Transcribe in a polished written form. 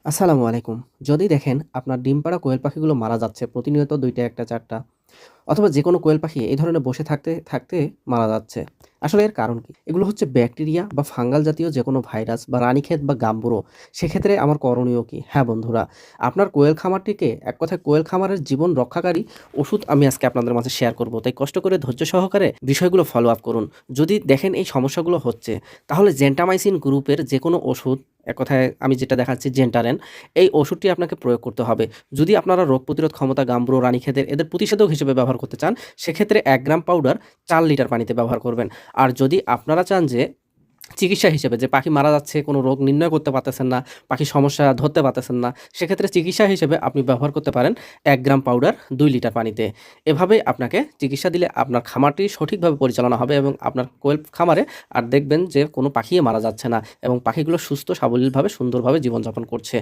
আসসালামু আলাইকুম। যদি দেখেন আপনার ডিম পাড়া কোয়েল পাখিগুলো মারা যাচ্ছে প্রতিনিয়ত ২ টা, ১ টা, ৪ টা অথবা যেকোনো কোয়েল পাখি এই ধরনের বসে থাকতে মারা যাচ্ছে। আসলে এর কারণ কি? এগুলো হচ্ছে ব্যাকটেরিয়া বা ফাঙ্গাল জাতীয় যেকোনো ভাইরাস বা রানীক্ষেত বা গাম্বুরো। সেক্ষেত্রে আমার করণীয় কি? হ্যাঁ বন্ধুরা, আপনার কোয়েল খামারটিকে এক কথায় কোয়েল খামারের জীবন রক্ষাকারী ওষুধ আমি আজকে আপনাদের মাঝে শেয়ার করব। তাই কষ্ট করে ধৈর্য সহকারে বিষয়গুলো ফলো আপ করুন। যদি দেখেন এই সমস্যাগুলো হচ্ছে, তাহলে জেন্টামাইসিন গ্রুপের যেকোনো ওষুধ, এক কথায় আমি যেটা দেখাচ্ছি জেন্টারেন, এই ওষুধটি আপনাকে প্রয়োগ করতে হবে। যদি আপনারা রোগ প্রতিরোধ ক্ষমতা গাম্বুরো, রানীক্ষেতের এদের প্রতিষেধক হিসেবে ব্যবহার করতে চান, সেক্ষেত্রে ১ গ্রাম পাউডার ৪ লিটার পানিতে ব্যবহার করবেন। আর যদি আপনারা চান যে চিকিৎসা হিসেবে যে পাখি মারা যাচ্ছে, কোনো রোগ নির্ণয় করতে পারতেছেন না, পাখির সমস্যা ধরতে পারতেছেন না, সেক্ষেত্রে চিকিৎসা হিসেবে আপনি ব্যবহার করতে পারেন ১ গ্রাম পাউডার ২ লিটার পানিতে। এভাবেই আপনাকে চিকিৎসা দিলে আপনার খামারটি সঠিকভাবে পরিচালনা হবে এবং আপনার কোয়েল খামারে আর দেখবেন যে কোনো পাখিই মারা যাচ্ছে না এবং পাখিগুলো সুস্থ সাবলীলভাবে সুন্দরভাবে জীবনযাপন করছে।